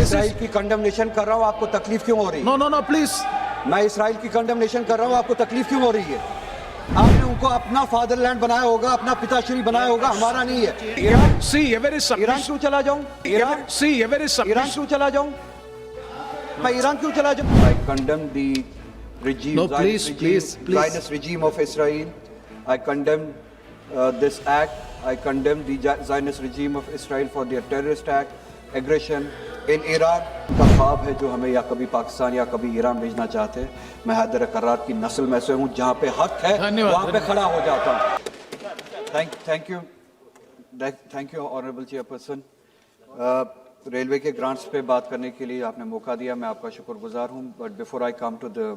Israel की condemnation कर रहा हूँ, आपको तकलीफ क्यों हो रही है? No, no, no, please. मैं इसराइल की कंडेमनेशन कर रहा हूँ, आपको तकलीफ क्यों हो रही है? आपने उनको अपना फादरलैंड बनाया होगा, अपना पिताश्री बनाया होगा, हमारा नहीं है। Iran, see, ever is Iran submission. क्यों चला जाऊं? Iran See, ever is Iran submission. क्यों चला जाऊं? मैं ईरान क्यों चला जाऊं? I condemn the regime, No, please, please, please. Zionist regime of Israel. I condemn this act. I condemn the Zionist regime of Israel for their terrorist act, aggression in Iran. का ख्वाब है जो हमें या कभी पाकिस्तान या कभी ईरान भेजना चाहते हैं। मैं हैदर करार की नस्ल में से हूँ, जहाँ पे हक है वहाँ पे खड़ा हो जाता हूँ। Thank you honourable chairperson. Railway के ग्रांट्स पे बात करने के लिए आपने मौका दिया, मैं आपका शुक्रगुजार हूँ। But before I come to the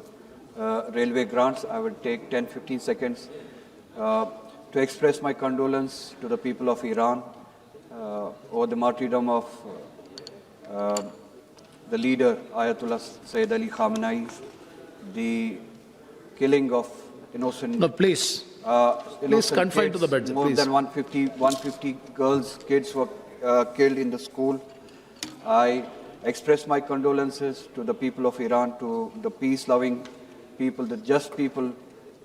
railway grants, I will take 10-15 seconds to express my condolence to the people of Iran over the martyrdom of the leader Ayatollah Sayyid Ali Khamenei, the killing of innocent. No, please. Please confine to the budget, More please. than 150 girls, kids were killed in the school. I express my condolences to the people of Iran, to the peace-loving people, the just people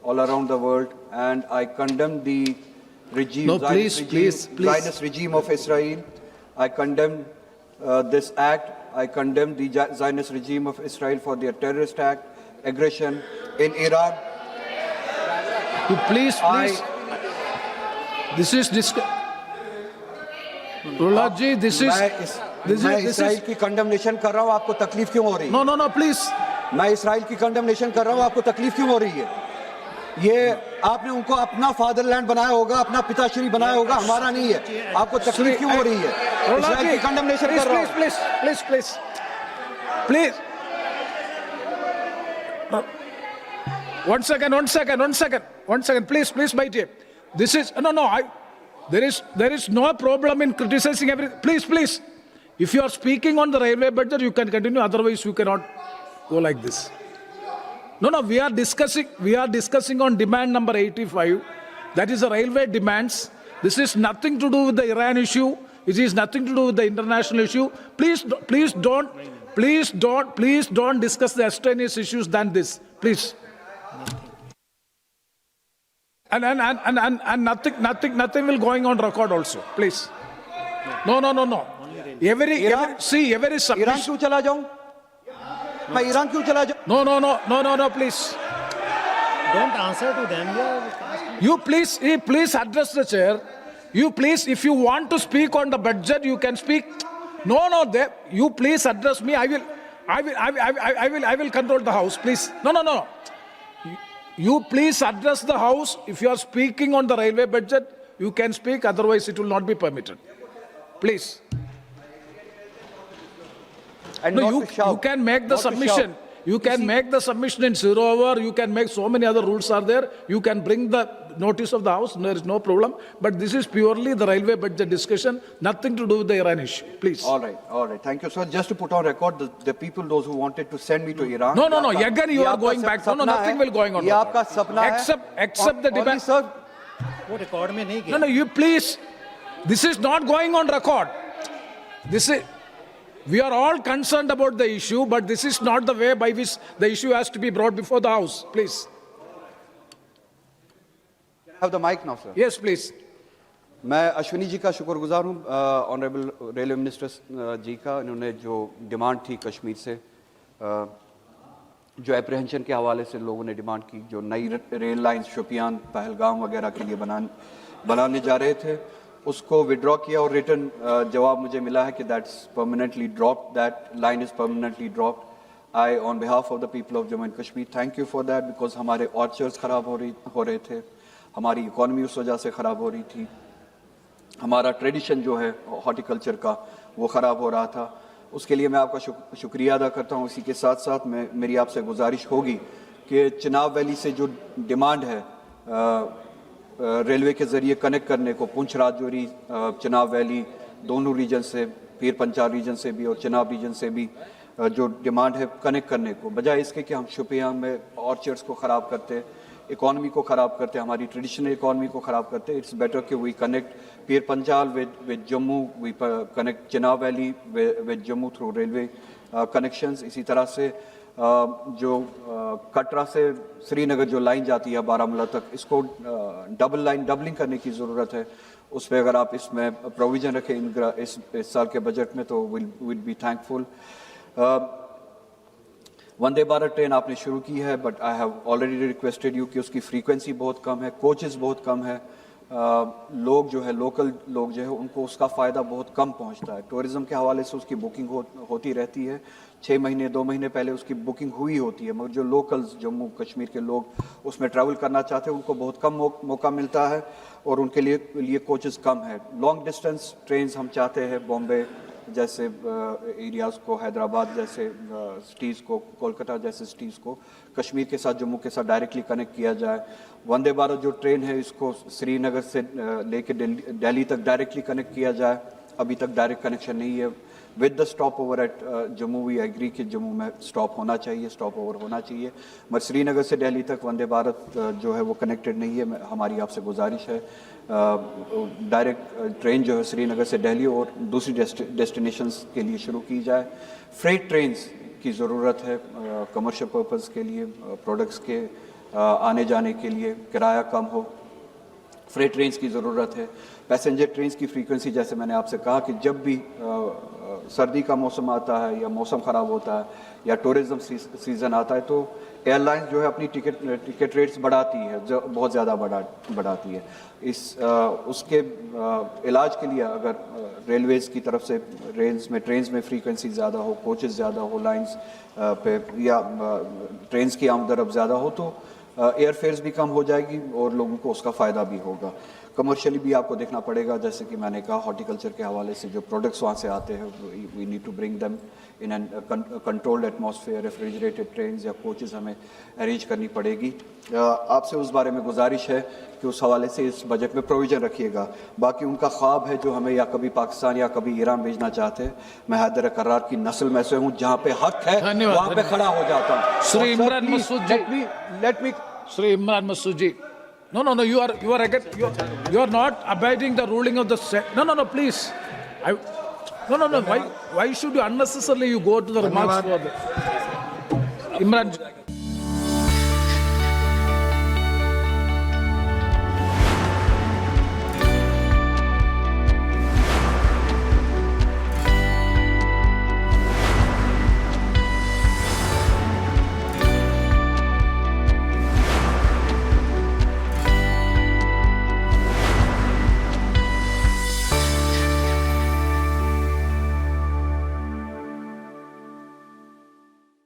all around the world, and I condemn the regime, No, please, please, please. Zionist regime of Israel. I condemn this act. I condemn the Zionist regime of Israel for their terrorist act, aggression in Iran. You please. This is Rohit ji, this मैं Israel की condemnation कर रहा हूँ, आपको तकलीफ क्यों हो रही है? No, no, no, please. मैं इसराइल की कंडेमनेशन कर रहा हूँ, आपको तकलीफ क्यों हो रही है? ये आपने उनको अपना फादरलैंड बनाया होगा, अपना पिताश्री बनाया होगा, हमारा नहीं है। आपको तकलीफ क्यों हो रही है? इसराइल की कंडेमनेशन कर रहा हूँ। Please. One second. Please, my dear. This is there is no problem in criticizing everything. Please. If you are speaking on the railway budget, you can continue. Otherwise, you cannot go like this. No. We are discussing on demand number 85. That is the railway demands. This is nothing to do with the Iran issue. It is nothing to do with the international issue. Please don't discuss the extraneous issues than this. Please. And nothing will going on record also. Please. No. Every is submission. Iran क्यों चला जाऊं? मैं Iran क्यों चला जाऊं? No, please. Don't answer to them. You please address the chair. You please, if you want to speak on the budget, you can speak. No. You please address me. I will control the house. Please. No. You please address the house. If you are speaking on the railway budget, you can speak. Otherwise, it will not be permitted. Please. And No, not you to shout. you can make the Not to submission. shout. You can make the submission in 0 hour. You can make so many other rules are there. You can bring the notice of the house. There is no problem. But this is purely the railway budget discussion. Nothing to do with the Iran issue. Please. All right. Thank you, sir. Just to put on record, the people, those who wanted to send me to Iran. No. Again, you are going back. No, nothing will going on. ये आपका सपना है. Except the debate. Sir, वो record में नहीं किया। No, you please. This is not going on record. We are all concerned about the issue, but this is not the way by which the issue has to be brought before the House. Please. have the mic now, sir. Yes, please. मैं अश्विनी जी का शुक्रगुजार हूँ, honourable railway minister जी का। इन्होंने जो demand थी कश्मीर से, जो एप्रीहेंशन के हवाले से लोगों ने डिमांड की, जो नई रेल लाइन शोपियान पहलगाम वगैरह के लिए बनाने जा रहे थे, उसको विड्रॉ किया और रिटर्न जवाब मुझे मिला है कि that's permanently dropped, that line is permanently dropped. I on behalf of the people of Jammu and Kashmir thank you for that, because हमारे ऑर्चर्ड्स ख़राब हो रहे थे, हमारी इकॉनमी उस वजह से ख़राब हो रही थी, हमारा ट्रेडिशन जो है हॉर्टिकल्चर का वो ख़राब हो रहा था। उसके लिए मैं आपका शुक्रिया अदा करता हूँ। इसी के साथ साथ मेरी आपसे गुजारिश होगी कि चिनाब वैली से जो डिमांड है रेलवे के ज़रिए कनेक्ट करने को, पुंछ राजौरी चिनाब वैली दोनों रीजन से, पीर पंचाल रीजन से भी और चिनाब रीजन से भी जो डिमांड है कनेक्ट करने को, बजाय इसके कि हम शोपियान में ऑर्चर्ड्स को ख़राब करते, इकोनॉमी को ख़राब करते हैं, हमारी ट्रेडिशनल इकोनॉमी को ख़राब करते हैं। इट्स बेटर कि we connect Pir Panjal with Jammu, we connect Chenab valley with Jammu through railway connections. इसी तरह से जो कटरा से श्रीनगर जो लाइन जाती है बारामूला तक, इसको डबलिंग करने की ज़रूरत है। उस पर अगर आप इसमें प्रोविज़न रखें इस साल के बजट में तो will be thankful. Vande Bharat train आपने शुरू की है, but I have already requested you कि उसकी फ्रीक्वेंसी बहुत कम है, कोचेस बहुत कम है, लोग जो है लोकल लोग जो है उनको उसका फ़ायदा बहुत कम पहुंचता है। टूरिज़्म के हवाले से उसकी बुकिंग होती रहती है, 6 महीने 2 महीने पहले उसकी बुकिंग हुई होती है, मगर जो लोकल्स जम्मू कश्मीर के लोग उसमें ट्रैवल करना चाहते हैं उनको बहुत कम मौका मिलता है और उनके लिए कोचेस कम है। लॉन्ग डिस्टेंस ट्रेन्स हम चाहते हैं बॉम्बे जैसे एरियाज़ को, हैदराबाद जैसे सिटीज़ को, कोलकाता जैसे सिटीज़ को कश्मीर के साथ जम्मू के साथ डायरेक्टली कनेक्ट किया जाए। वंदे भारत जो ट्रेन है इसको श्रीनगर से लेके दिल्ली तक डायरेक्टली कनेक्ट किया जाए। अभी तक डायरेक्ट कनेक्शन नहीं है। With the stop over at Jammu we agree कि जम्मू में स्टॉप ओवर होना चाहिए, मगर श्रीनगर से दिल्ली तक वंदे भारत जो है वो कनेक्टेड नहीं है। हमारी आपसे गुजारिश है डायरेक्ट ट्रेन जो है श्रीनगर से दिल्ली और दूसरी डेस्टिनेशंस के लिए शुरू की जाए। फ्रेट ट्रेन्स की ज़रूरत है कमर्शियल पर्पज़ के लिए, प्रोडक्ट्स के आने जाने के लिए, किराया कम हो, फ्रेट ट्रेन्स की ज़रूरत है। पैसेंजर ट्रेन्स की फ्रीक्वेंसी जैसे मैंने आपसे कहा कि जब भी सर्दी का मौसम आता है या मौसम ख़राब होता है या टूरिज़्म सीज़न आता है तो एयरलाइंस जो है अपनी टिकट रेट्स बढ़ाती है, जो बहुत ज़्यादा बढ़ाती है। उसके इलाज के लिए अगर रेलवेज़ की तरफ से ट्रेन्स में फ्रीक्वेंसी ज़्यादा हो, कोचेस ज़्यादा हो लाइंस पे, या ट्रेन्स की आमदरफ्त ज़्यादा हो तो एयर फेयर्स भी कम हो जाएगी और लोगों को उसका फ़ायदा भी होगा। कमर्शियली भी आपको देखना पड़ेगा, जैसे कि मैंने कहा हॉर्टिकल्चर के हवाले से जो प्रोडक्ट्स वहाँ से आते हैं we need to bring them in an controlled atmosphere. Refrigerated trains या कोचेस हमें अरेंज करनी पड़ेगी। आपसे उस बारे में गुजारिश है कि उस हवाले से इस बजट में प्रोविज़न रखिएगा। बाकी उनका ख्वाब है जो हमें या कभी पाकिस्तान या कभी ईरान भेजना चाहते हैं, मैं हैदर करार की नस्ल में से हूँ, जहाँ पे हक है वहाँ पे खड़ा हो जाता हूँ। श्री इमरान मसूद जी, let me Sri Imran Masood ji. No, you are again. You are not abiding the ruling of the. No, please. No. Why should you unnecessarily you go to the remarks for the Imran?